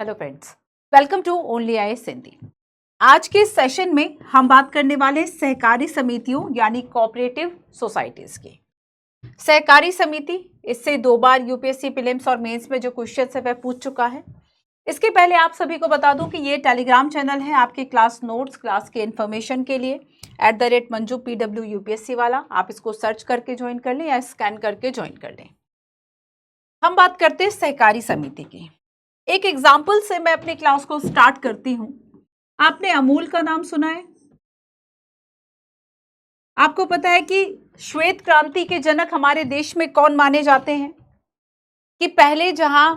Hello friends, welcome to only I Hindi. आज के session में हम बात करने वाले हैं सहकारी समितियों यानी कोऑपरेटिव सोसाइटीज की। सहकारी समिति, इससे 2 बार यूपीएससी प्रीलिम्स और मेंस में जो क्वेश्चन है वह पूछ चुका है। इसके पहले आप सभी को बता दूं कि ये टेलीग्राम चैनल है आपके क्लास नोट्स, क्लास के इन्फॉर्मेशन के लिए @मंजू PW UPSC वाला। आप इसको सर्च करके ज्वाइन कर लें या स्कैन करके ज्वाइन कर लें। हम बात करते हैं सहकारी समिति की। एक एग्जाम्पल से मैं अपनी क्लास को स्टार्ट करती हूं। आपने अमूल का नाम सुना है? आपको पता है कि श्वेत क्रांति के जनक हमारे देश में कौन माने जाते हैं? कि पहले जहां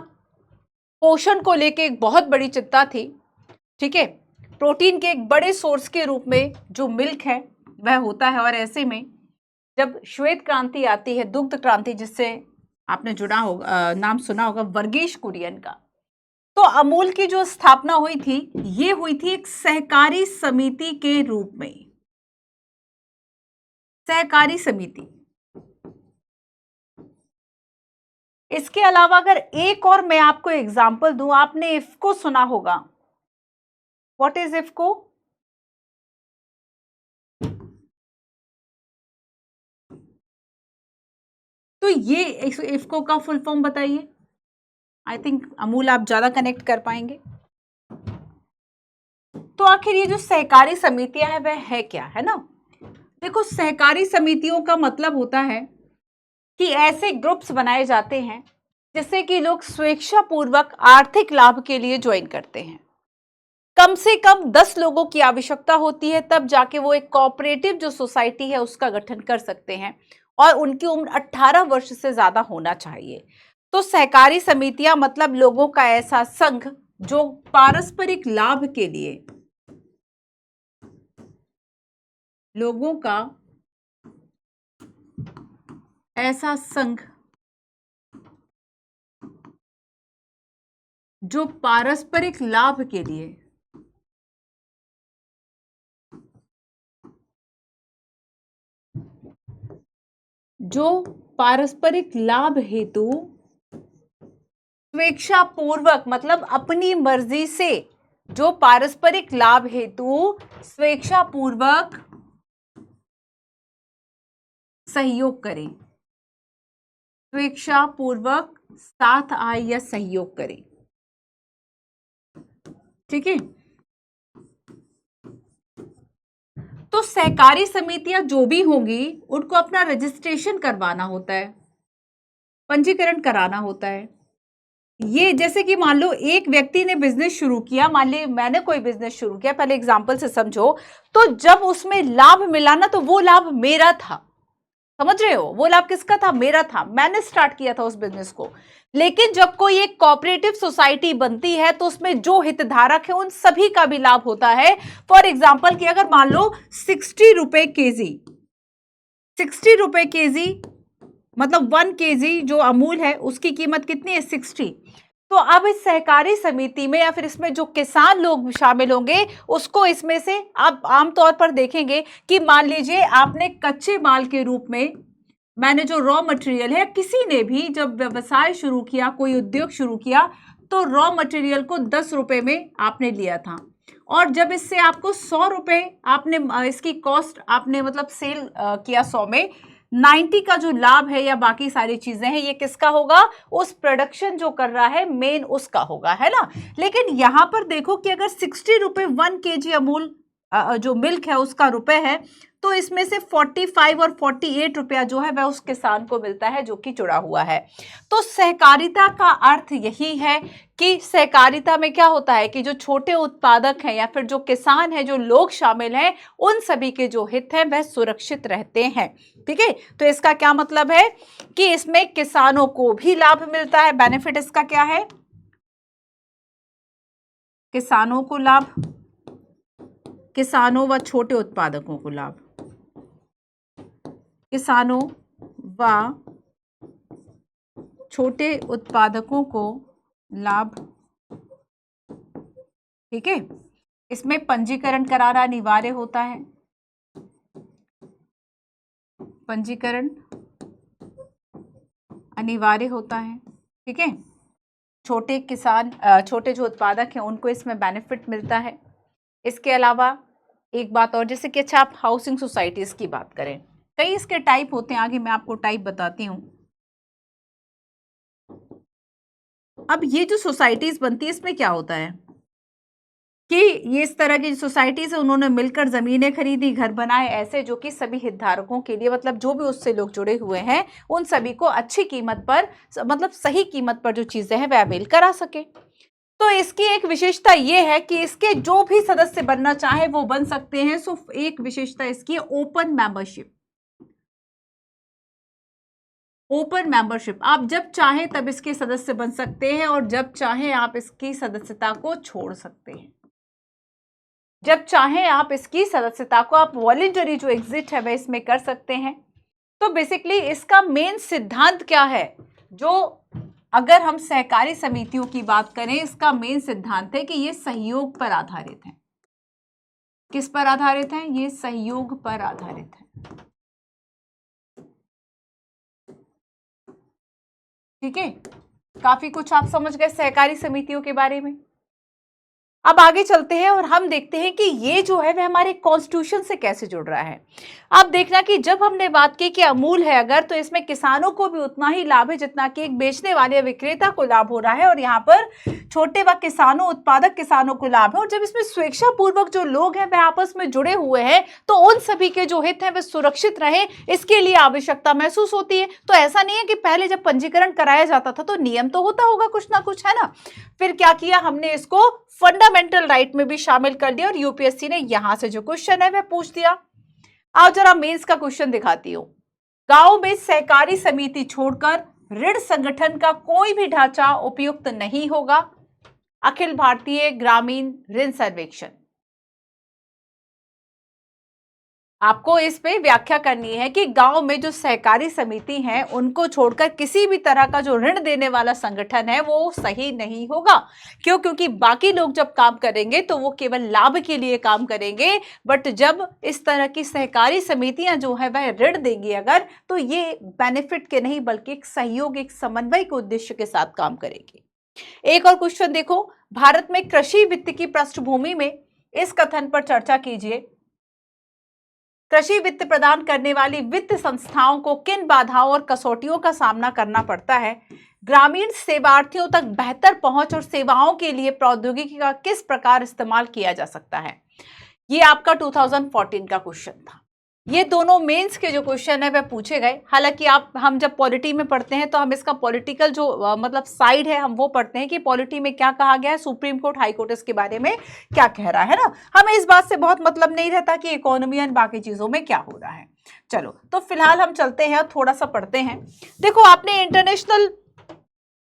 पोषण को लेके एक बहुत बड़ी चिंता थी, ठीक है, प्रोटीन के एक बड़े सोर्स के रूप में जो मिल्क है वह होता है, और ऐसे में जब श्वेत क्रांति आती है, दुग्ध क्रांति, जिससे आपने जुड़ा होगा, नाम सुना होगा वर्गीश कुरियन का, तो अमूल की जो स्थापना हुई थी ये हुई थी एक सहकारी समिति के रूप में। सहकारी समिति। इसके अलावा अगर एक और मैं आपको एग्जांपल दूं, आपने इफको सुना होगा। What is IFFCO? तो ये इफको का फुल फॉर्म बताइए। आई थिंक अमूल आप ज्यादा कनेक्ट कर पाएंगे। तो आखिर ये जो सहकारी समितियां है वह है क्या, है ना? देखो, सहकारी समितियों का मतलब होता है कि ऐसे ग्रुप्स बनाए जाते हैं जिससे कि लोग स्वेच्छापूर्वक आर्थिक लाभ के लिए ज्वाइन करते हैं। कम से कम 10 लोगों की आवश्यकता होती है, तब जाके वो एक कोऑपरेटिव जो सोसाइटी है उसका गठन कर सकते हैं, और उनकी उम्र 18 वर्ष से ज्यादा होना चाहिए। तो सहकारी समितियां मतलब लोगों का ऐसा संघ जो पारस्परिक लाभ के लिए, लोगों का ऐसा संघ जो पारस्परिक लाभ के लिए, जो पारस्परिक लाभ हेतु स्वेच्छापूर्वक, मतलब अपनी मर्जी से, जो पारस्परिक लाभ हेतु स्वेच्छापूर्वक सहयोग करें, स्वेच्छापूर्वक साथ आए या सहयोग करें। ठीक है, तो सहकारी समितियां जो भी होंगी उनको अपना रजिस्ट्रेशन करवाना होता है, पंजीकरण कराना होता है। ये जैसे कि मान लो एक व्यक्ति ने बिजनेस शुरू किया, मान ली मैंने कोई बिजनेस शुरू किया, पहले एग्जांपल से समझो। तो जब उसमें लाभ मिला ना, तो वो लाभ मेरा था। समझ रहे हो? वो लाभ किसका था? मेरा था। मैंने स्टार्ट किया था उस बिजनेस को। लेकिन जब कोई एक कोऑपरेटिव सोसाइटी बनती है तो उसमें जो हितधारक है उन सभी का भी लाभ होता है। फॉर एग्जाम्पल कि अगर मान लो 60 रुपए केजी, 60 रुपए केजी मतलब 1 केजी जो अमूल है उसकी कीमत कितनी है? 60। तो अब इस सहकारी समिति में या फिर इसमें जो किसान लोग शामिल होंगे उसको इसमें से आप आमतौर पर देखेंगे कि मान लीजिए आपने कच्चे माल के रूप में, मैंने जो रॉ मटेरियल है, किसी ने भी जब व्यवसाय शुरू किया, कोई उद्योग शुरू किया, तो रॉ मटेरियल को 10 रुपए में आपने लिया था, और जब इससे आपको 100 रुपए आपने इसकी कॉस्ट आपने मतलब सेल किया 100 में, 90 का जो लाभ है या बाकी सारी चीजें हैं ये किसका होगा? उस प्रोडक्शन जो कर रहा है मेन उसका होगा, है ना? लेकिन यहां पर देखो कि अगर 60 रुपए 1 केजी अमूल जो मिल्क है उसका रुपए है, तो इसमें से 45 और 48 रुपया जो है वह उस किसान को मिलता है जो कि जुड़ा हुआ है। तो सहकारिता का अर्थ यही है कि सहकारिता में क्या होता है कि जो छोटे उत्पादक हैं या फिर जो किसान हैं, जो लोग शामिल हैं, उन सभी के जो हित हैं वह सुरक्षित रहते हैं। ठीक है, तो इसका क्या मतलब है कि इसमें किसानों को भी लाभ मिलता है। बेनिफिट इसका क्या है? किसानों को लाभ, किसानों व छोटे उत्पादकों को लाभ, किसानों व छोटे उत्पादकों को लाभ। ठीक है, इसमें पंजीकरण कराना अनिवार्य होता है, पंजीकरण अनिवार्य होता है। ठीक है, छोटे किसान, छोटे जो उत्पादक हैं उनको इसमें बेनिफिट मिलता है। इसके अलावा एक बात और, जैसे कि अच्छा आप हाउसिंग सोसाइटीज की बात करें, कई इसके टाइप होते हैं, आगे मैं आपको टाइप बताती हूँ। अब ये जो सोसाइटीज बनती है इसमें क्या होता है कि ये इस तरह की सोसाइटीज है, उन्होंने मिलकर जमीनें खरीदी, घर बनाए ऐसे, जो कि सभी हितधारकों के लिए, मतलब जो भी उससे लोग जुड़े हुए हैं उन सभी को अच्छी कीमत पर, मतलब सही कीमत पर जो चीजें हैं वह अवेल करा सके। तो इसकी एक विशेषता ये है कि इसके जो भी सदस्य बनना चाहे वो बन सकते हैं। सो एक विशेषता इसकी ओपन मेंबरशिप। ओपन मेंबरशिप, आप जब चाहें तब इसके सदस्य बन सकते हैं और जब चाहें आप इसकी सदस्यता को छोड़ सकते हैं। जब चाहें आप इसकी सदस्यता को, आप वॉलंटरी जो एग्जिट है वह इसमें कर सकते हैं। तो बेसिकली इसका मेन सिद्धांत क्या है, जो अगर हम सहकारी समितियों की बात करें, इसका मेन सिद्धांत है कि ये सहयोग पर आधारित है। किस पर आधारित है? ये सहयोग पर आधारित है। ठीक है, काफी कुछ आप समझ गए सहकारी समितियों के बारे में। अब आगे चलते हैं और हम देखते हैं कि ये जो है वह हमारे कॉन्स्टिट्यूशन से कैसे जुड़ रहा है। आप देखना कि जब हमने बात की कि अमूल है अगर, तो इसमें किसानों को भी उतना ही लाभ है जितना कि एक बेचने वाले विक्रेता को लाभ हो रहा है, और यहाँ पर छोटे व किसानों, उत्पादक किसानों को लाभ है। और जब इसमें स्वेच्छा पूर्वक जो लोग हैं वह आपस में जुड़े हुए हैं, तो उन सभी के जो हित हैं वे सुरक्षित रहे, इसके लिए आवश्यकता महसूस होती है। तो ऐसा नहीं है कि पहले जब पंजीकरण कराया जाता था तो नियम तो होता होगा कुछ ना कुछ, है ना। फिर क्या किया हमने, इसको फंडामेंटल राइट में भी शामिल कर दिया, और यूपीएससी ने यहां से जो क्वेश्चन है वह पूछ दिया। आओ जरा मेंस का क्वेश्चन दिखाती हूं। गांव में सहकारी समिति छोड़कर ऋण संगठन का कोई भी ढांचा उपयुक्त नहीं होगा। अखिल भारतीय ग्रामीण ऋण सर्वेक्षण। आपको इस पे व्याख्या करनी है कि गांव में जो सहकारी समिति है उनको छोड़कर किसी भी तरह का जो ऋण देने वाला संगठन है वो सही नहीं होगा। क्यों? क्योंकि बाकी लोग जब काम करेंगे तो वो केवल लाभ के लिए काम करेंगे, बट जब इस तरह की सहकारी समितियां जो है वह ऋण देंगी अगर, तो ये बेनिफिट के नहीं बल्कि एक सहयोग, एक समन्वय के उद्देश्य के साथ काम करेगी। एक और क्वेश्चन देखो, भारत में कृषि वित्त की पृष्ठभूमि में इस कथन पर चर्चा कीजिए। कृषि वित्त प्रदान करने वाली वित्त संस्थाओं को किन बाधाओं और कसौटियों का सामना करना पड़ता है? ग्रामीण सेवार्थियों तक बेहतर पहुंच और सेवाओं के लिए प्रौद्योगिकी का किस प्रकार इस्तेमाल किया जा सकता है? ये आपका 2014 का क्वेश्चन था। ये दोनों मेंस के जो क्वेश्चन है वह पूछे गए। हालांकि हम जब पॉलिटी में पढ़ते हैं तो हम इसका पॉलिटिकल जो मतलब साइड है हम वो पढ़ते हैं कि पॉलिटी में क्या कहा गया है, सुप्रीम कोर्ट, हाई कोर्ट इसके बारे में क्या कह रहा है ना। हमें इस बात से बहुत मतलब नहीं रहता कि इकोनॉमी और बाकी चीजों में क्या हो रहा है। चलो तो फिलहाल हम चलते हैं और थोड़ा सा पढ़ते हैं। देखो, आपने इंटरनेशनल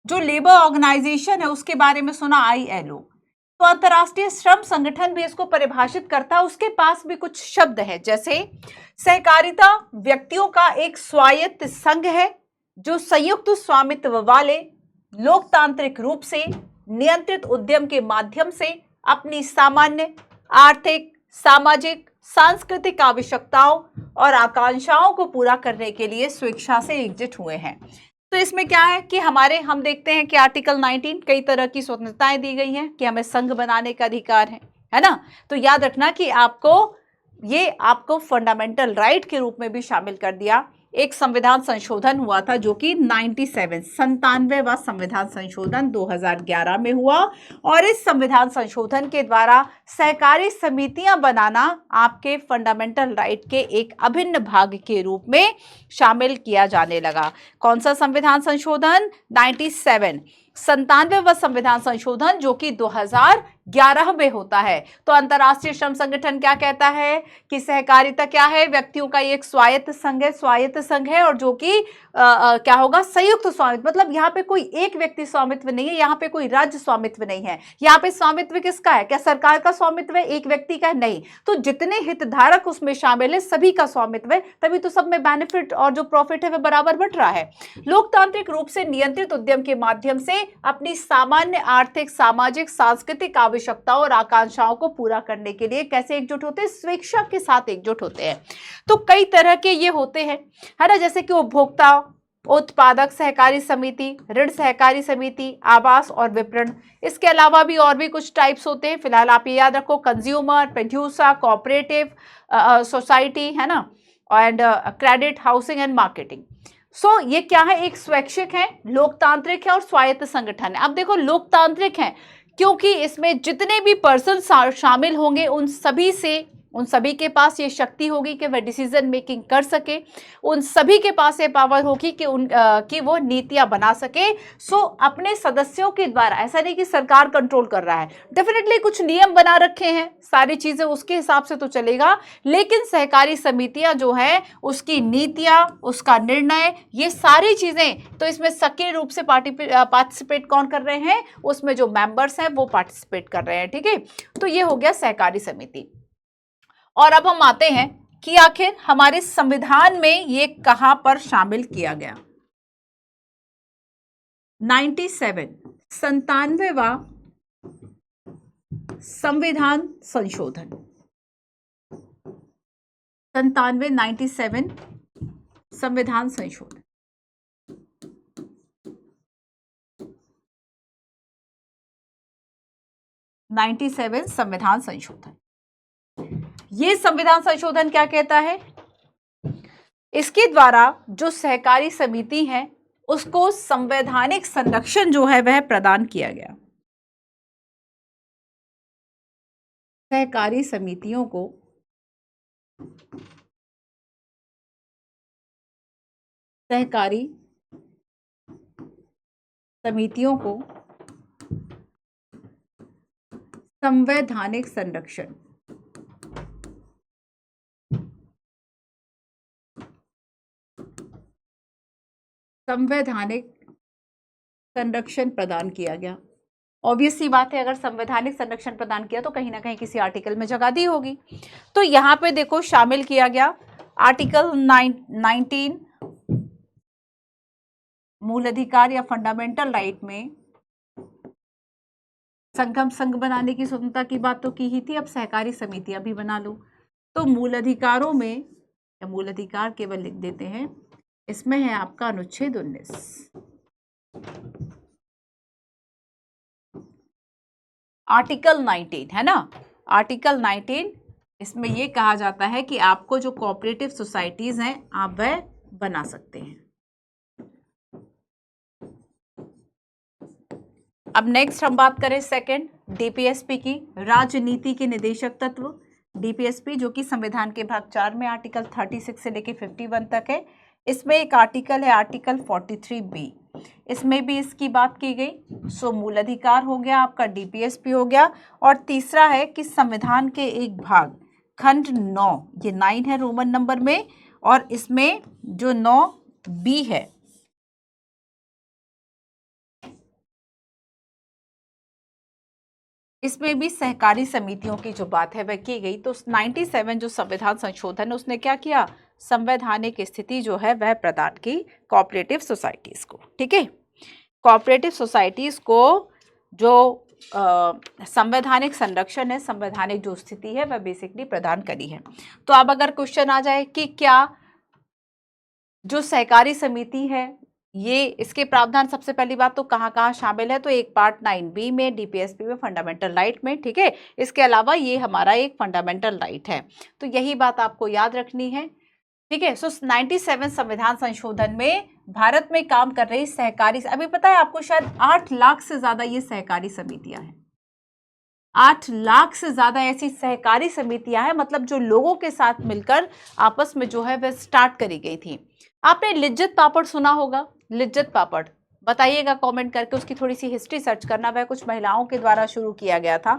जो लेबर ऑर्गेनाइजेशन है उसके बारे में सुना, ILO। तो अंतरराष्ट्रीय श्रम संगठन भी इसको परिभाषित करता है। उसके पास भी कुछ शब्द है, जैसे सहकारिता व्यक्तियों का एक स्वायत्त संघ है जो संयुक्त स्वामित्व वाले लोकतांत्रिक रूप से नियंत्रित उद्यम के माध्यम से अपनी सामान्य आर्थिक, सामाजिक, सांस्कृतिक आवश्यकताओं और आकांक्षाओं को पूरा करने के लिए स्वेच्छा से एकजुट हुए हैं। तो इसमें क्या है कि हम देखते हैं कि आर्टिकल 19 कई तरह की स्वतंत्रताएं दी गई हैं कि हमें संघ बनाने का अधिकार है ना। तो याद रखना कि आपको फंडामेंटल राइट के रूप में भी शामिल कर दिया। एक संविधान संशोधन हुआ था जो कि 97वां संविधान संशोधन 2011 में हुआ, और इस संविधान संशोधन के द्वारा सहकारी समितियां बनाना आपके फंडामेंटल राइट के एक अभिन्न भाग के रूप में शामिल किया जाने लगा। कौन सा संविधान संशोधन? 97वां संविधान संशोधन जो कि 2011 में होता है। तो अंतर्राष्ट्रीय श्रम संगठन क्या कहता है कि सहकारिता क्या है? व्यक्तियों का एक स्वायत्त संघ है, और जो कि क्या होगा? संयुक्त स्वामित्व। मतलब यहाँ पे कोई एक व्यक्ति स्वामित्व नहीं है, यहाँ पे कोई राज्य स्वामित्व नहीं है। यहाँ पे स्वामित्व किसका है? क्या सरकार का स्वामित्व है? एक व्यक्ति का है? नहीं। तो जितने हितधारक उसमें शामिल है सभी का स्वामित्व है, तभी तो सब में बेनिफिट और जो प्रॉफिट है वह बराबर बट रहा है। लोकतांत्रिक रूप से नियंत्रित उद्यम के माध्यम से अपनी सामान्य आर्थिक, सामाजिक, सांस्कृतिक आवश्यकताओं और आकांक्षाओं को पूरा करने के लिए कैसे एकजुट होते हैं? स्वेच्छा के साथ एकजुट होते हैं। तो कई तरह के ये होते हैं, है ना, जैसे कि उपभोक्ता, उत्पादक सहकारी समिति, ऋण सहकारी समिति, आवास और विपणन। इसके अलावा भी और भी कुछ टाइप्स होते हैं, फिलहाल आप ये याद रखो, कंज्यूमर, प्रोड्यूसर, कोऑपरेटिव सोसाइटी, है ना, and credit, housing and marketing. So ये क्या है, एक स्वैच्छिक है, लोकतांत्रिक है और स्वायत्त संगठन है। अब देखो लोकतांत्रिक है क्योंकि इसमें जितने भी पर्सन शामिल होंगे उन सभी के पास ये शक्ति होगी कि वह डिसीजन मेकिंग कर सके, उन सभी के पास ये पावर होगी कि वो नीतियां बना सके। सो अपने सदस्यों के द्वारा, ऐसा नहीं कि सरकार कंट्रोल कर रहा है, डेफिनेटली कुछ नियम बना रखे हैं, सारी चीजें उसके हिसाब से तो चलेगा, लेकिन सहकारी समितियां जो है उसकी नीतियां, उसका निर्णय, ये सारी चीजें तो इसमें सक्रिय रूप से पार्टिसिपेट कौन कर रहे हैं, उसमें जो मेंबर्स हैं वो पार्टिसिपेट कर रहे हैं। ठीक है, तो ये हो गया सहकारी समिति। और अब हम आते हैं कि आखिर हमारे संविधान में ये कहां पर शामिल किया गया। 97 97वां संविधान संशोधन, 97 संविधान संशोधन। 97 संविधान संशोधन। ये संविधान संशोधन क्या कहता है, इसके द्वारा जो सहकारी समिति है उसको संवैधानिक संरक्षण जो है वह प्रदान किया गया। सहकारी समितियों को संवैधानिक संरक्षण प्रदान किया गया। ऑब्वियस सी बात है, अगर संवैधानिक संरक्षण प्रदान किया तो कहीं ना कहीं किसी आर्टिकल में जगह दी होगी। तो यहां पे देखो शामिल किया गया आर्टिकल 19 मूल अधिकार या फंडामेंटल राइट में संघ बनाने की स्वतंत्रता की बात तो की ही थी, अब सहकारी समितियां भी बना लो। तो मूल अधिकारों में, या मूल अधिकार केवल लिख देते हैं, इसमें है आपका अनुच्छेद 19। आर्टिकल 19 है ना, आर्टिकल 19, इसमें यह कहा जाता है कि आपको जो कोऑपरेटिव सोसाइटीज हैं आप वह बना सकते हैं। अब नेक्स्ट हम बात करें सेकंड, डीपीएसपी की, राजनीति के निदेशक तत्व। डीपीएसपी जो कि संविधान के भाग 4 में आर्टिकल 36 से लेके 51 तक है। इसमें एक आर्टिकल है आर्टिकल 43B, इसमें भी इसकी बात की गई। सो मूल अधिकार हो गया आपका, डीपीएसपी हो गया। और तीसरा है कि संविधान के एक भाग खंड 9, ये 9 है रोमन नंबर में, और इसमें जो 9B है, इसमें भी सहकारी समितियों की जो बात है वह की गई। तो 97 जो संविधान संशोधन है उसने क्या किया, संवैधानिक स्थिति जो है वह प्रदान की कोऑपरेटिव सोसाइटीज को। ठीक है, कोऑपरेटिव सोसाइटीज को जो संवैधानिक संरक्षण है, संवैधानिक जो स्थिति है वह बेसिकली प्रदान करी है। तो अब अगर क्वेश्चन आ जाए कि क्या जो सहकारी समिति है ये, इसके प्रावधान सबसे पहली बात तो कहाँ कहाँ शामिल है, तो एक पार्ट 9B में, डीपीएसपी में, फंडामेंटल राइट में। ठीक है, इसके अलावा ये हमारा एक फंडामेंटल राइट है, तो यही बात आपको याद रखनी है। ठीक है, सो 97 संविधान संशोधन में भारत में काम कर रही सहकारी, अभी पता है आपको शायद 8 लाख से ज्यादा ये सहकारी समितियां हैं, 8 लाख से ज्यादा ऐसी सहकारी समितियां हैं, मतलब जो लोगों के साथ मिलकर आपस में जो है वह स्टार्ट करी गई थी। आपने लिज्जत पापड़ सुना होगा, लिज्जत पापड़, बताइएगा कमेंट करके, उसकी थोड़ी सी हिस्ट्री सर्च करना, वह कुछ महिलाओं के द्वारा शुरू किया गया था।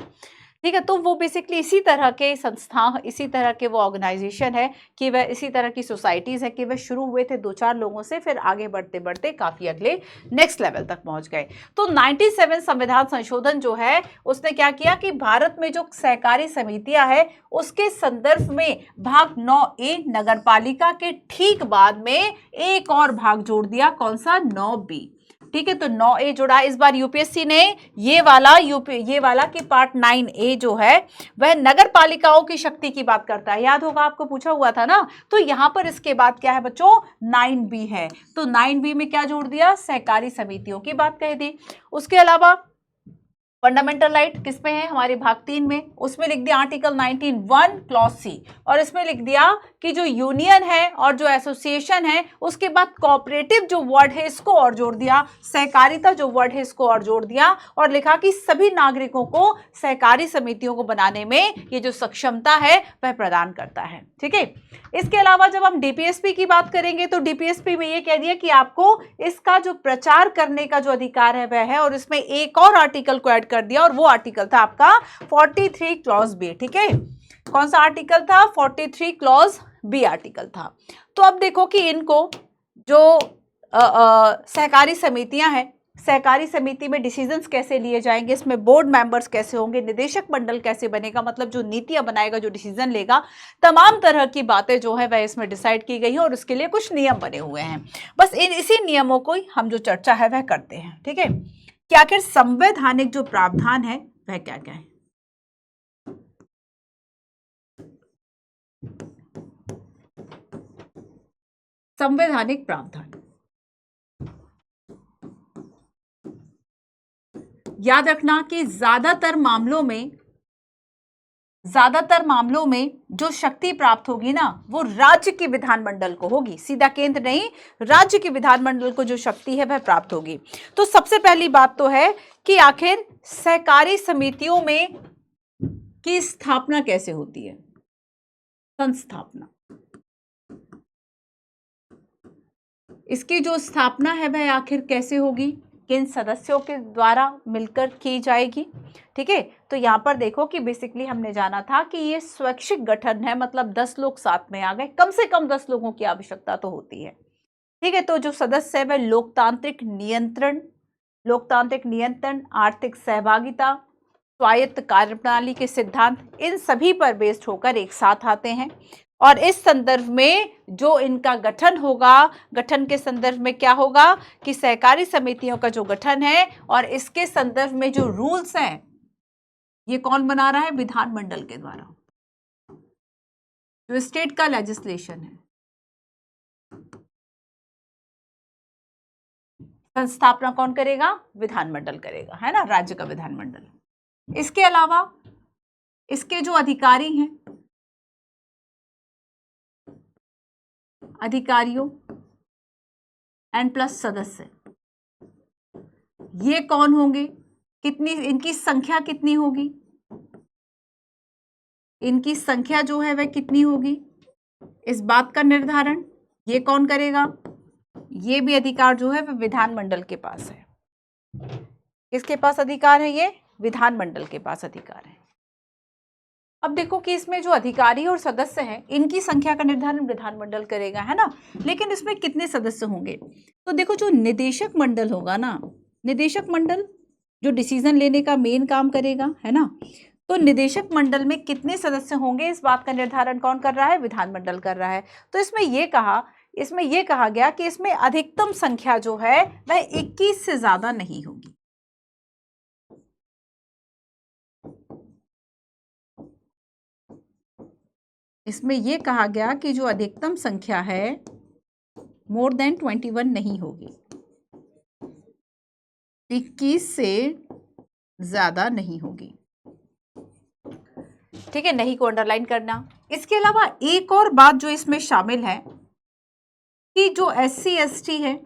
ठीक है, तो वो बेसिकली इसी तरह के संस्था, इसी तरह के वो ऑर्गेनाइजेशन है कि वह इसी तरह की सोसाइटीज़ है कि वह शुरू हुए थे 2-4 लोगों से, फिर आगे बढ़ते बढ़ते काफ़ी अगले नेक्स्ट लेवल तक पहुंच गए। तो 97 संविधान संशोधन जो है उसने क्या किया कि भारत में जो सहकारी समितियां हैं उसके संदर्भ में भाग 9A नगरपालिका के ठीक बाद में एक और भाग जोड़ दिया, कौन सा, 9B। ठीक है, तो 9A जुड़ा। इस बार यूपीएससी ने ये वाला कि पार्ट 9A जो है वह नगर पालिकाओं की शक्ति की बात करता है। याद होगा, आपको पूछा हुआ था ना। तो यहां पर इसके बाद क्या है बच्चों, 9B है। तो 9B में क्या जोड़ दिया, सहकारी समितियों की बात कह दी। उसके अलावा फंडामेंटल राइट किस में है, हमारे भाग 3 में, उसमें लिख दिया आर्टिकल 19(1) क्लॉज सी, और इसमें लिख दिया कि जो यूनियन है और जो एसोसिएशन है, उसके बाद कोऑपरेटिव जो वर्ड है इसको और जोड़ दिया, सहकारिता जो वर्ड है इसको और जोड़ दिया, और लिखा कि सभी नागरिकों को सहकारी समितियों को बनाने में ये जो सक्षमता है वह प्रदान करता है। ठीक है, इसके अलावा जब हम डीपीएसपी की बात करेंगे तो डीपीएसपी में ये कह दिया कि आपको इसका जो प्रचार करने का जो अधिकार है वह है, और इसमें एक और आर्टिकल को ऐड कर दिया, और वो आर्टिकल था आपका 43 क्लॉज बी। ठीक है, कौन सा आर्टिकल था, 43 क्लॉज बी आर्टिकल था। तो अब देखो कि इनको जो सहकारी समितियां हैं, सहकारी समिति में डिसीजंस कैसे लिए जाएंगे, इसमें बोर्ड मेंबर्स कैसे होंगे, निदेशक मंडल कैसे बनेगा, मतलब जो नीतियां बनाएगा, जो डिसीजन लेगा, तमाम तरह की बातें जो है वह इसमें डिसाइड की गई है, और उसके लिए कुछ नियम बने हुए हैं। बस इसी नियमों को हम जो चर्चा है वह करते हैं। ठीक है, कि आखिर संवैधानिक जो प्रावधान है वह क्या क्या है। संवैधानिक प्रावधान, याद रखना कि ज्यादातर मामलों में जो शक्ति प्राप्त होगी ना वो राज्य के विधानमंडल को होगी, सीधा केंद्र नहीं, राज्य के विधानमंडल को जो शक्ति है वह प्राप्त होगी। तो सबसे पहली बात तो है कि आखिर सहकारी समितियों में की स्थापना कैसे होती है, संस्थापना, इसकी जो स्थापना है वह आखिर कैसे होगी, किन सदस्यों के द्वारा मिलकर की जाएगी। ठीक है, तो यहां पर देखो कि बेसिकली हमने जाना था कि ये स्वैच्छिक गठन है, मतलब 10 लोग साथ में आ गए, कम से कम 10 लोगों की आवश्यकता तो होती है। ठीक है, तो जो सदस्य है वह लोकतांत्रिक नियंत्रण, आर्थिक सहभागिता, स्वायत्त कार्यप्रणाली के सिद्धांत, इन सभी पर बेस्ड होकर एक साथ आते हैं। और इस संदर्भ में जो इनका गठन होगा, गठन के संदर्भ में क्या होगा कि सहकारी समितियों का जो गठन है और इसके संदर्भ में जो रूल्स हैं ये कौन बना रहा है, विधानमंडल के द्वारा, जो स्टेट का लेजिस्लेशन है। संस्थापना कौन करेगा, विधानमंडल करेगा, है ना, राज्य का विधानमंडल। इसके अलावा इसके जो अधिकारी हैं, अधिकारियों एंड प्लस सदस्य, ये कौन होंगे, कितनी इनकी संख्या कितनी होगी, इनकी संख्या जो है वह कितनी होगी, इस बात का निर्धारण ये कौन करेगा, ये भी अधिकार जो है वह विधानमंडल के पास है। किसके पास अधिकार है, ये विधानमंडल के पास अधिकार है। अब देखो कि इसमें जो अधिकारी और सदस्य हैं इनकी संख्या का निर्धारण विधानमंडल करेगा, है ना, लेकिन इसमें कितने सदस्य होंगे, तो देखो जो निदेशक मंडल होगा ना, निदेशक मंडल जो डिसीजन लेने का मेन काम करेगा, है ना, तो निदेशक मंडल में कितने सदस्य होंगे इस बात का निर्धारण कौन कर रहा है, विधानमंडल कर रहा है। तो इसमें ये कहा गया कि इसमें अधिकतम संख्या जो है वह 21 से ज्यादा नहीं होगी। इसमें यह कहा गया कि जो अधिकतम संख्या है मोर देन 21 नहीं होगी, 21 से ज्यादा नहीं होगी। ठीक है, नहीं को अंडरलाइन करना। इसके अलावा एक और बात जो इसमें शामिल है कि जो SC ST है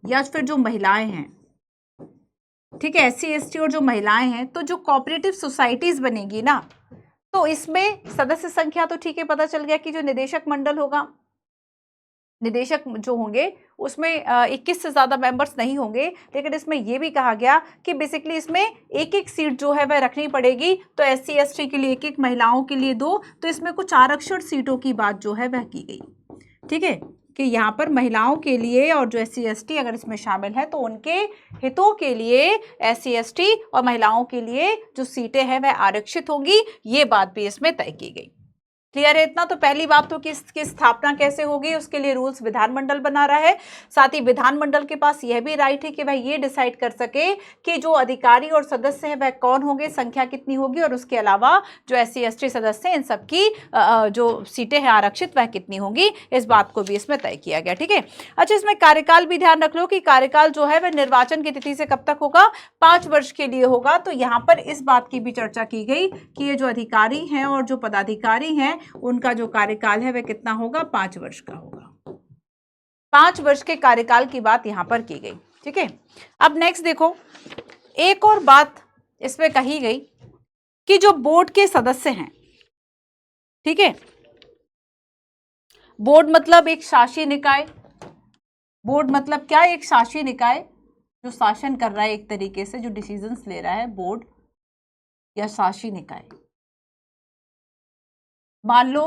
या फिर जो महिलाएं हैं, ठीक है, SC ST और जो महिलाएं हैं, तो जो कोऑपरेटिव सोसाइटीज बनेगी ना, तो इसमें सदस्य संख्या तो ठीक है, पता चल गया कि जो निदेशक मंडल होगा, निदेशक जो होंगे उसमें 21 से ज्यादा मेंबर्स नहीं होंगे, लेकिन इसमें यह भी कहा गया कि बेसिकली इसमें एक एक सीट जो है वह रखनी पड़ेगी। तो SC ST के लिए एक, महिलाओं के लिए 2, तो इसमें कुछ आरक्षण सीटों की बात जो है वह की गई। ठीक है, कि यहाँ पर महिलाओं के लिए और जो SC ST अगर इसमें शामिल है तो उनके हितों के लिए SC ST और महिलाओं के लिए जो सीटें हैं वह आरक्षित होंगी, ये बात भी इसमें तय की गई। क्लियर है इतना? तो पहली बात तो किसकी स्थापना कैसे होगी, उसके लिए रूल्स विधानमंडल बना रहा है। साथ ही विधानमंडल के पास यह भी राइट है कि भाई ये डिसाइड कर सके कि जो अधिकारी और सदस्य है वह कौन होंगे, संख्या कितनी होगी, और उसके अलावा जो SC ST सदस्य हैं इन सबकी जो सीटें हैं आरक्षित वह कितनी होंगी, इस बात को भी इसमें तय किया गया। ठीक है। अच्छा, इसमें कार्यकाल भी ध्यान रख लो कि कार्यकाल जो है वह निर्वाचन की तिथि से कब तक होगा, 5 वर्ष के लिए होगा। तो यहाँ पर इस बात की भी चर्चा की गई कि ये जो अधिकारी हैं और जो पदाधिकारी हैं उनका जो कार्यकाल है वह कितना होगा, 5 वर्ष का होगा। 5 वर्ष के कार्यकाल की बात यहां पर की गई। ठीक है। अब नेक्स्ट देखो, एक और बात इसमें कही गई कि जो बोर्ड के सदस्य हैं, ठीक है, बोर्ड मतलब एक शासी निकाय, बोर्ड मतलब क्या, एक शासी निकाय जो शासन कर रहा है, एक तरीके से जो डिसीजंस ले रहा है, बोर्ड या शासी निकाय। मान लो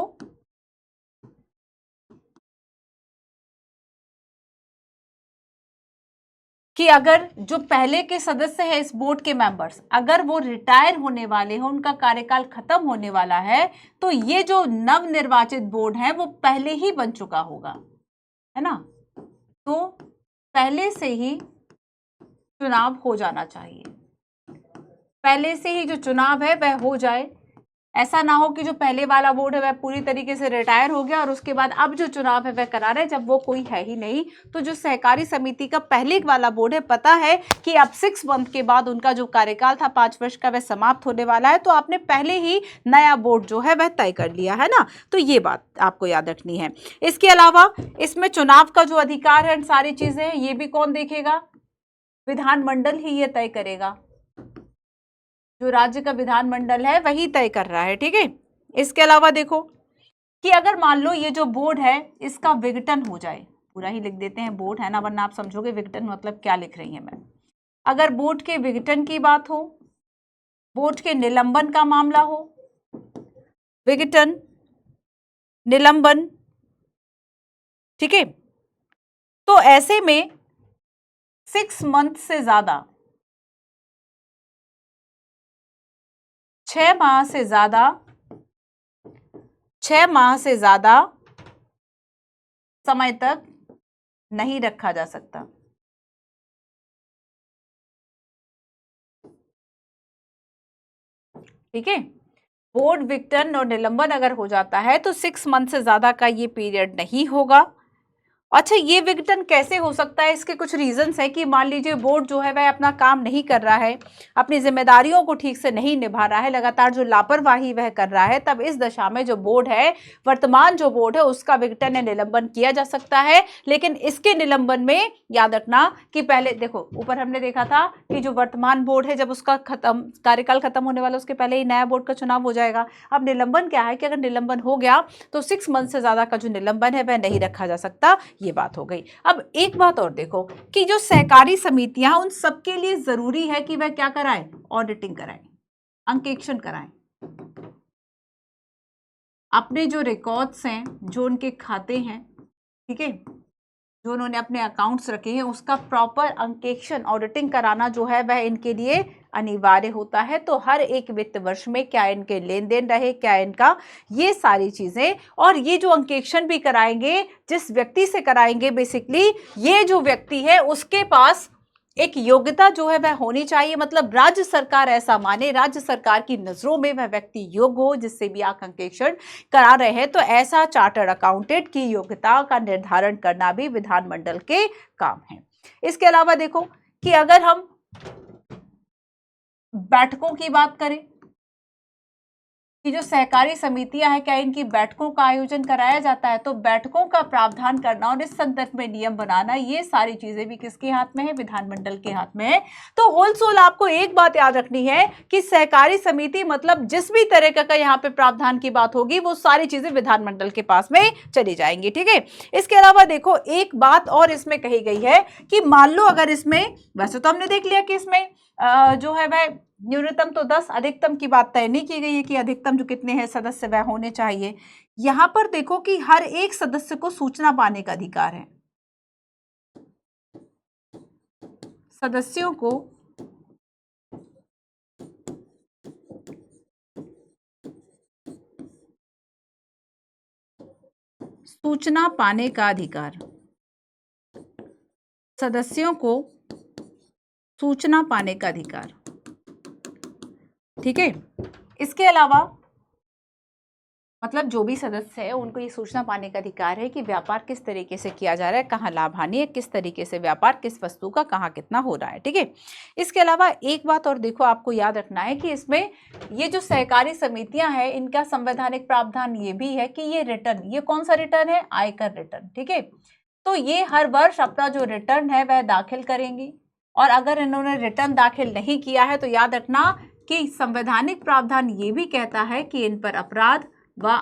कि अगर जो पहले के सदस्य हैं इस बोर्ड के मेंबर्स, अगर वो रिटायर होने वाले हैं, उनका कार्यकाल खत्म होने वाला है, तो ये जो नव निर्वाचित बोर्ड है वो पहले ही बन चुका होगा, है ना। तो पहले से ही चुनाव हो जाना चाहिए, पहले से ही जो चुनाव है वह हो जाए। ऐसा ना हो कि जो पहले वाला बोर्ड है वह पूरी तरीके से रिटायर हो गया और उसके बाद अब जो चुनाव है वह करा रहे जब वो कोई है ही नहीं। तो जो सहकारी समिति का पहले वाला बोर्ड है, पता है कि अब 6 मंथ के बाद उनका जो कार्यकाल था 5 वर्ष का वह समाप्त होने वाला है, तो आपने पहले ही नया बोर्ड जो है वह तय कर लिया है ना। तो ये बात आपको याद रखनी है। इसके अलावा इसमें चुनाव का जो अधिकार है, सारी चीजें ये भी कौन देखेगा, विधानमंडल ही ये तय करेगा, जो राज्य का विधानमंडल है वही तय कर रहा है। ठीक है। इसके अलावा देखो कि अगर मान लो ये जो बोर्ड है इसका विघटन हो जाए, पूरा ही लिख देते हैं बोर्ड है ना, वरना आप समझोगे विघटन मतलब क्या लिख रही है मैं। अगर बोर्ड के विघटन की बात हो, बोर्ड के निलंबन का मामला हो, विघटन, निलंबन, ठीक है, तो ऐसे में 6 मंथ से ज्यादा, 6 माह से ज्यादा, 6 माह से ज्यादा समय तक नहीं रखा जा सकता। ठीक है। बोर्ड विघटन और निलंबन अगर हो जाता है तो 6 मंथ से ज्यादा का ये पीरियड नहीं होगा। अच्छा, ये विघटन कैसे हो सकता है, इसके कुछ रीजंस है कि मान लीजिए बोर्ड जो है वह अपना काम नहीं कर रहा है, अपनी जिम्मेदारियों को ठीक से नहीं निभा रहा है, लगातार जो लापरवाही वह कर रहा है, तब इस दशा में जो बोर्ड है, वर्तमान जो बोर्ड है उसका विघटन या निलंबन किया जा सकता है। लेकिन इसके निलंबन में याद रखना कि पहले देखो ऊपर हमने देखा था कि जो वर्तमान बोर्ड है जब उसका कार्यकाल खत्म होने वाला उसके पहले ही नया बोर्ड का चुनाव हो जाएगा। अब निलंबन क्या है कि अगर निलंबन हो गया तो 6 मंथ से ज्यादा का जो निलंबन है वह नहीं रखा जा सकता। ये बात हो गई। अब एक बात और देखो कि जो सहकारी समितियां उन सबके लिए जरूरी है कि वह क्या कराएं, ऑडिटिंग कराएं, अंकेक्षण कराएं, अपने जो रिकॉर्ड्स हैं, जो उनके खाते हैं, ठीक है, जो उन्होंने अपने अकाउंट्स रखे हैं उसका प्रॉपर अंकेक्षण, ऑडिटिंग कराना जो है वह इनके लिए अनिवार्य होता है। तो हर एक वित्त वर्ष में क्या इनके लेन देन रहे, क्या इनका, ये सारी चीजें, और ये जो अंकेक्षण भी कराएंगे जिस व्यक्ति से कराएंगे, बेसिकली ये जो व्यक्ति है उसके पास एक योग्यता जो है वह होनी चाहिए, मतलब राज्य सरकार ऐसा माने, राज्य सरकार की नजरों में वह व्यक्ति योग्य हो जिससे भी आप अंकेक्षण करा रहे हैं। तो ऐसा चार्टर्ड अकाउंटेंट की योग्यता का निर्धारण करना भी विधानमंडल के काम है। इसके अलावा देखो कि अगर हम बैठकों की बात करें कि जो सहकारी समितियां हैं क्या इनकी बैठकों का आयोजन कराया जाता है, तो बैठकों का प्रावधान करना और इस संदर्भ में नियम बनाना, ये सारी चीजें भी किसके हाथ में है, विधानमंडल के हाथ में है। तो होलसोल आपको एक बात याद रखनी है कि सहकारी समिति मतलब जिस भी तरह का यहाँ पे प्रावधान की बात होगी वो सारी चीजें विधानमंडल के पास में चली जाएंगी। ठीक है। इसके अलावा देखो एक बात और इसमें कही गई है कि मान लो अगर इसमें, वैसे तो हमने देख लिया कि इसमें जो है वह न्यूनतम तो 10, अधिकतम की बात तय नहीं की गई है कि अधिकतम जो कितने हैं सदस्य वह होने चाहिए। यहां पर देखो कि हर एक सदस्य को सूचना पाने का अधिकार है, सदस्यों को सूचना पाने का अधिकार, सदस्यों को सूचना पाने का अधिकार। ठीक है, इसके अलावा मतलब जो भी सदस्य है उनको ये सूचना पाने का अधिकार है कि व्यापार किस तरीके से किया जा रहा है, कहाँ लाभ हानि है, किस तरीके से व्यापार, किस वस्तु का कहाँ कितना हो रहा है। ठीक है, इसके अलावा एक बात और देखो, आपको याद रखना है कि इसमें ये जो सहकारी समितियां हैं इनका संवैधानिक प्रावधान ये भी है कि ये रिटर्न, ये कौन सा रिटर्न है, आयकर रिटर्न। ठीक है, तो ये हर वर्ष अपना जो रिटर्न है वह दाखिल करेंगी, और अगर इन्होंने रिटर्न दाखिल नहीं किया है तो याद रखना कि संवैधानिक प्रावधान ये भी कहता है कि इन पर अपराध व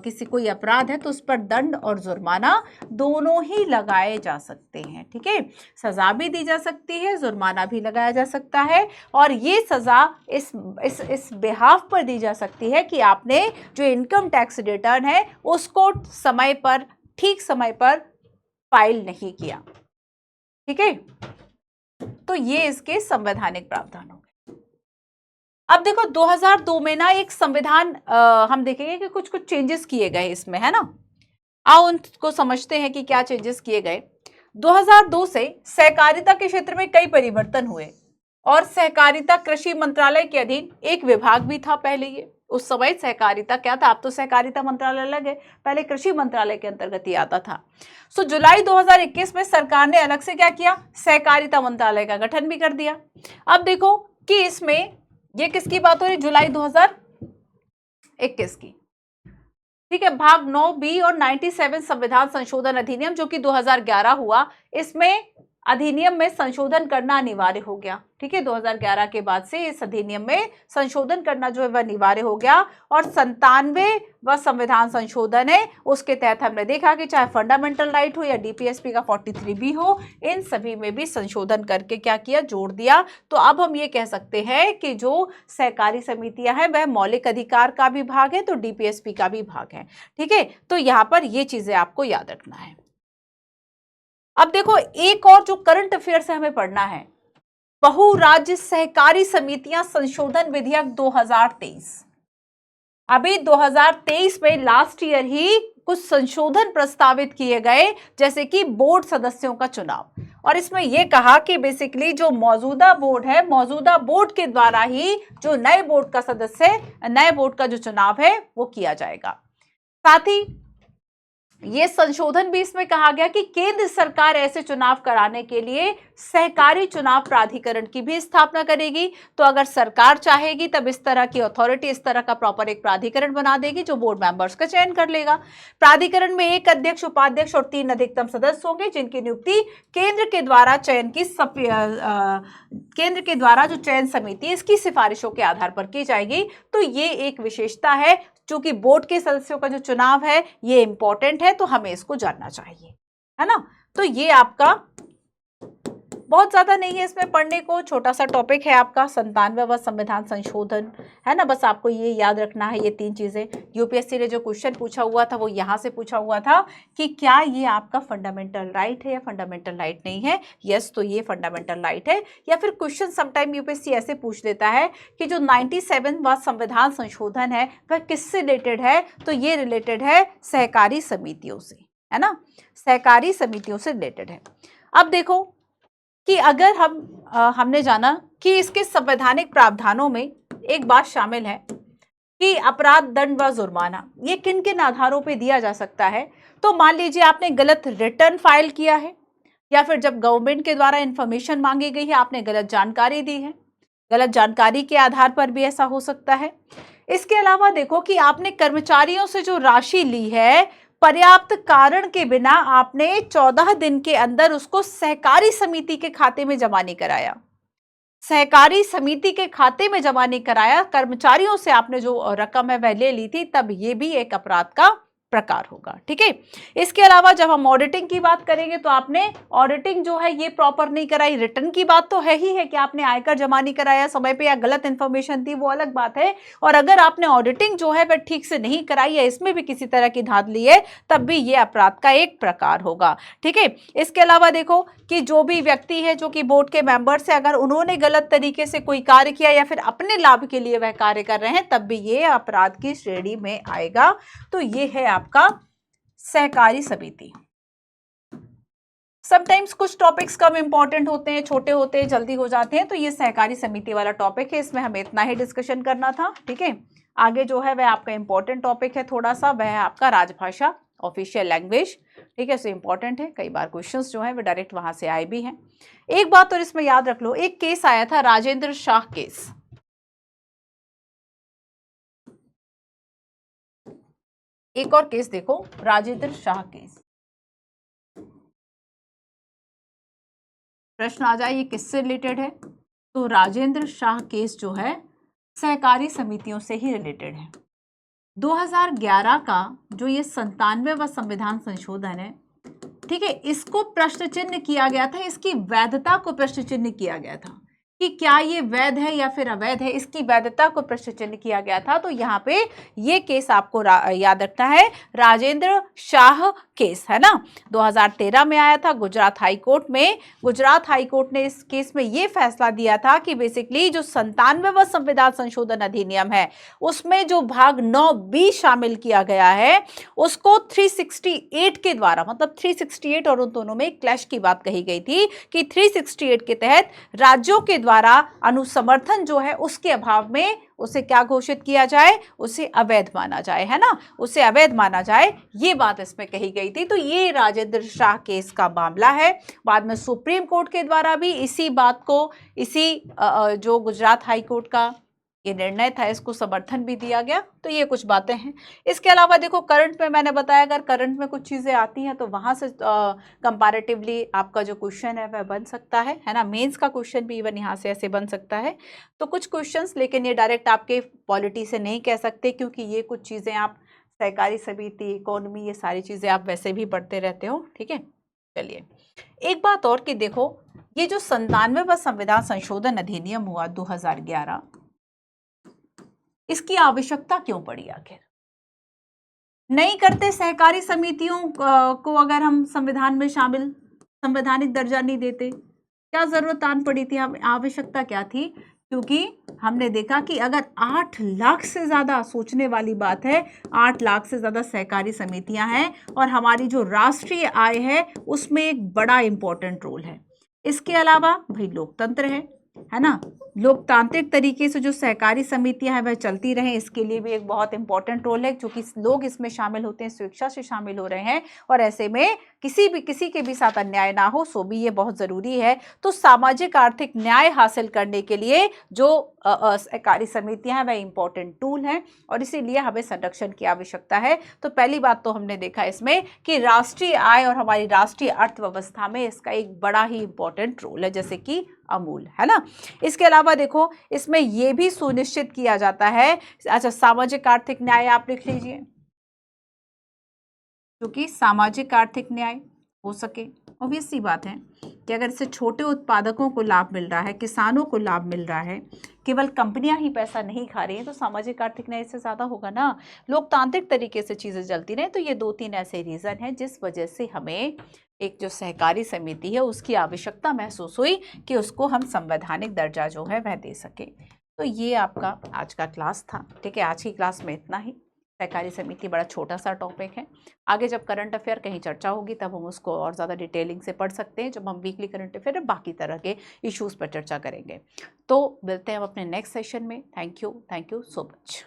किसी कोई अपराध है तो उस पर दंड और जुर्माना दोनों ही लगाए जा सकते हैं। ठीक है, सजा भी दी जा सकती है, जुर्माना भी लगाया जा सकता है, और ये सजा इस बिहाफ पर दी जा सकती है कि आपने जो इनकम टैक्स रिटर्न है उसको समय पर, ठीक समय पर फाइल नहीं किया। ठीक है, तो ये इसके संवैधानिक प्रावधान हो गए। अब देखो 2002 में ना एक संविधान हम देखेंगे कि कुछ कुछ चेंजेस किए गए इसमें, है ना। आओ उनको समझते हैं कि क्या चेंजेस किए गए। 2002 से सहकारिता के क्षेत्र में कई परिवर्तन हुए, और सहकारिता कृषि मंत्रालय के अधीन एक विभाग भी था पहले। ये उस समय सहकारिता क्या था, अब तो सहकारिता मंत्रालय अलग है, पहले कृषि मंत्रालय के अंतर्गत ही आता था। सो जुलाई 2021 में सरकार ने अलग से क्या किया, सहकारिता मंत्रालय का गठन भी कर दिया। अब देखो कि इसमें ये किसकी बात हो रही, जुलाई 2021 की। ठीक है, भाग 9B और 97 संविधान संशोधन अधिनियम जो कि 2011 हुआ, इसमें अधिनियम में संशोधन करना अनिवार्य हो गया। ठीक है, 2011 के बाद से इस अधिनियम में संशोधन करना जो है वह अनिवार्य हो गया, और 97 व संविधान संशोधन है उसके तहत हमने देखा कि चाहे फंडामेंटल राइट हो या DPSP का 43B हो, इन सभी में भी संशोधन करके क्या किया, जोड़ दिया। तो अब हम ये कह सकते हैं कि जो सहकारी समितियां हैं वह मौलिक अधिकार का भी भाग है, तो DPSP का भी भाग है। ठीक है, तो यहाँ पर ये चीजें आपको याद रखना है। अब देखो एक और जो करंट अफेयर्स है हमें पढ़ना है, बहुराज्य सहकारी समितियां संशोधन विधेयक 2023। अभी 2023 में लास्ट ईयर ही कुछ संशोधन प्रस्तावित किए गए, जैसे कि बोर्ड सदस्यों का चुनाव, और इसमें यह कहा कि बेसिकली जो मौजूदा बोर्ड है, मौजूदा बोर्ड के द्वारा ही जो नए बोर्ड का सदस्य है, नए बोर्ड का जो चुनाव है वो किया जाएगा। साथ ही ये संशोधन भी इसमें कहा गया कि केंद्र सरकार ऐसे चुनाव कराने के लिए सहकारी चुनाव प्राधिकरण की भी स्थापना करेगी। तो अगर सरकार चाहेगी तब इस तरह की अथॉरिटी, इस तरह का प्रॉपर एक प्राधिकरण बना देगी जो बोर्ड मेंबर्स का चयन कर लेगा। प्राधिकरण में एक अध्यक्ष, उपाध्यक्ष और 3 अधिकतम सदस्य होंगे, जिनकी नियुक्ति केंद्र के द्वारा केंद्र के द्वारा जो चयन समिति इसकी सिफारिशों के आधार पर की जाएगी। तो ये एक विशेषता है, चूंकि बोर्ड के सदस्यों का जो चुनाव है ये इंपॉर्टेंट है, तो हमें इसको जानना चाहिए, है ना। तो ये आपका बहुत ज्यादा नहीं है इसमें पढ़ने को, छोटा सा टॉपिक है आपका 97वां संविधान संशोधन, है ना। बस आपको ये याद रखना है, ये 3 चीजें। यूपीएससी ने जो क्वेश्चन पूछा हुआ था वो यहाँ से पूछा हुआ था कि क्या ये आपका फंडामेंटल राइट है या फंडामेंटल राइट नहीं है। यस, तो ये फंडामेंटल राइट है। या फिर क्वेश्चन समटाइम यूपीएससी ऐसे पूछ लेता है कि जो 97वां संविधान संशोधन है वह किससे रिलेटेड है, तो ये रिलेटेड है सहकारी समितियों से, है ना, सहकारी समितियों से रिलेटेड है। अब देखो कि अगर हमने जाना कि इसके संवैधानिक प्रावधानों में एक बात शामिल है कि अपराध, दंड व जुर्माना ये किन किन आधारों पे दिया जा सकता है। तो मान लीजिए आपने गलत रिटर्न फाइल किया है, या फिर जब गवर्नमेंट के द्वारा इंफॉर्मेशन मांगी गई है आपने गलत जानकारी दी है, गलत जानकारी के आधार पर भी ऐसा हो सकता है। इसके अलावा देखो कि आपने कर्मचारियों से जो राशि ली है, पर्याप्त कारण के बिना आपने 14 दिन के अंदर उसको सहकारी समिति के खाते में जमा नहीं कराया, सहकारी समिति के खाते में जमा नहीं कराया, कर्मचारियों से आपने जो रकम है वह ले ली थी, तब ये भी एक अपराध का प्रकार होगा। ठीक है, इसके अलावा जब हम ऑडिटिंग की बात करेंगे तो आपने ऑडिटिंग जो है ये प्रॉपर नहीं कराई। रिटर्न की बात तो है ही है कि आपने आयकर जमा नहीं कराया समय पे या गलत इंफॉर्मेशन थी, वो अलग बात है। और अगर आपने ऑडिटिंग जो है वह ठीक से नहीं कराई या इसमें भी किसी तरह की धांधली है, तब भी ये अपराध का एक प्रकार होगा। ठीक है, इसके अलावा देखो कि जो भी व्यक्ति है जो कि बोर्ड के मेंबर्स है, अगर उन्होंने गलत तरीके से कोई कार्य किया या फिर अपने लाभ के लिए वह कार्य कर रहे हैं, तब भी ये अपराध की श्रेणी में आएगा। तो ये है आपका सहकारी समिति। समटाइम्स कुछ टॉपिक्स कम इंपॉर्टेंट होते हैं, छोटे होते हैं, जल्दी हो जाते हैं, तो ये सहकारी समिति वाला टॉपिक है, इसमें हमें इतना ही डिस्कशन करना था। ठीक है, आगे जो है वह आपका इंपॉर्टेंट टॉपिक है थोड़ा सा, वह है आपका राजभाषा, ऑफिशियल लैंग्वेज। ठीक है, सो इंपॉर्टेंट है, कई बार क्वेश्चंस जो है वो डायरेक्ट वहां से आए भी हैं। एक बात और इसमें याद रख लो, एक केस आया था राजेंद्र शाह केस। एक और केस देखो, राजेंद्र शाह केस। प्रश्न आ जाए ये किससे रिलेटेड है, तो राजेंद्र शाह केस जो है सहकारी समितियों से ही रिलेटेड है। 2011 का जो ये 97वां संविधान संशोधन है, ठीक है, इसको प्रश्न चिन्ह किया गया था, इसकी वैधता को प्रश्न चिन्ह किया गया था कि क्या ये वैध है या फिर अवैध है, इसकी वैधता को प्रश्न चिन्ह किया गया था। तो यहाँ पे ये केस आपको याद रखना है, राजेंद्र शाह केस है ना, 2013 में आया था गुजरात हाई कोर्ट में। गुजरात हाई कोर्ट ने इस केस में ये फैसला दिया था कि बेसिकली जो 97वां संविधान संशोधन अधिनियम है उसमें जो भाग 9B शामिल किया गया है उसको 368 के द्वारा, मतलब 368 और उन दोनों में क्लैश की बात कही गई थी कि 368 के तहत राज्यों के द्वारा अनुसमर्थन जो है उसके अभाव में उसे क्या घोषित किया जाए, उसे अवैध माना जाए, है ना, उसे अवैध माना जाए, ये बात इसमें कही गई थी। तो ये राजेंद्र शाह केस का मामला है। बाद में सुप्रीम कोर्ट के द्वारा भी इसी बात को, इसी जो गुजरात हाई कोर्ट का ये निर्णय था, इसको समर्थन भी दिया गया। तो ये कुछ बातें हैं। इसके अलावा देखो करंट में मैंने बताया, अगर करंट में कुछ चीज़ें आती हैं तो वहाँ से कंपैरेटिवली आपका जो क्वेश्चन है वह बन सकता है ना, मेंस का क्वेश्चन भी इवन यहाँ से ऐसे बन सकता है। तो कुछ क्वेश्चंस, लेकिन ये डायरेक्ट आपके पॉलिटी से नहीं कह सकते, क्योंकि ये कुछ चीज़ें आप सहकारी समिति, इकोनॉमी, ये सारी चीज़ें आप वैसे भी पढ़ते रहते हो। ठीक है, चलिए एक बात और कि देखो ये जो 97वां संविधान संशोधन अधिनियम हुआ 2011, इसकी आवश्यकता क्यों पड़ी आखिर? नहीं करते सहकारी समितियों को अगर हम संविधान में शामिल, संवैधानिक दर्जा नहीं देते, क्या जरूरत आन पड़ी थी, आवश्यकता क्या थी? क्योंकि हमने देखा कि अगर 8 लाख से ज्यादा, सोचने वाली बात है, 8 लाख से ज्यादा सहकारी समितियां हैं और हमारी जो राष्ट्रीय आय है उसमें एक बड़ा इंपॉर्टेंट रोल है। इसके अलावा भाई लोकतंत्र है ना, लोकतांत्रिक तरीके से जो सहकारी समितियां हैं वह चलती रहें, इसके लिए भी एक बहुत इंपॉर्टेंट रोल है, क्योंकि लोग इसमें शामिल होते हैं, स्वेच्छा से शामिल हो रहे हैं, और ऐसे में किसी के भी साथ अन्याय ना हो, सो भी ये बहुत जरूरी है। तो सामाजिक आर्थिक न्याय हासिल करने के लिए जो सहकारी समितियां हैं वह इंपॉर्टेंट टूल हैं, और इसीलिए हमें संरक्षण की आवश्यकता है। तो पहली बात तो हमने देखा इसमें कि राष्ट्रीय आय और हमारी राष्ट्रीय अर्थव्यवस्था में इसका एक बड़ा ही इंपॉर्टेंट रोल है, जैसे कि अमूल, है ना। इसके अलावा देखो इसमें यह भी सुनिश्चित किया जाता है, अच्छा सामाजिक आर्थिक न्याय आप लिख लीजिए, क्योंकि सामाजिक आर्थिक न्याय हो सके, ऑब्वियस सी बात है कि अगर इससे छोटे उत्पादकों को लाभ मिल रहा है, किसानों को लाभ मिल रहा है, केवल कंपनियां ही पैसा नहीं खा रही हैं, तो सामाजिक आर्थिक न्याय इससे ज़्यादा होगा ना, लोकतांत्रिक तरीके से चीज़ें चलती रहें। तो ये 2-3 ऐसे रीज़न हैं जिस वजह से हमें एक जो सहकारी समिति है उसकी आवश्यकता महसूस हुई कि उसको हम संवैधानिक दर्जा जो है वह दे सके। तो ये आपका आज का क्लास था। ठीक है, आज की क्लास में इतना ही। सहकारी समिति बड़ा छोटा सा टॉपिक है, आगे जब करंट अफेयर कहीं चर्चा होगी तब हम उसको और ज़्यादा डिटेलिंग से पढ़ सकते हैं, जब हम वीकली करंट अफेयर और बाकी तरह के इश्यूज़ पर चर्चा करेंगे। तो मिलते हैं हम अपने नेक्स्ट सेशन में। Thank you so much.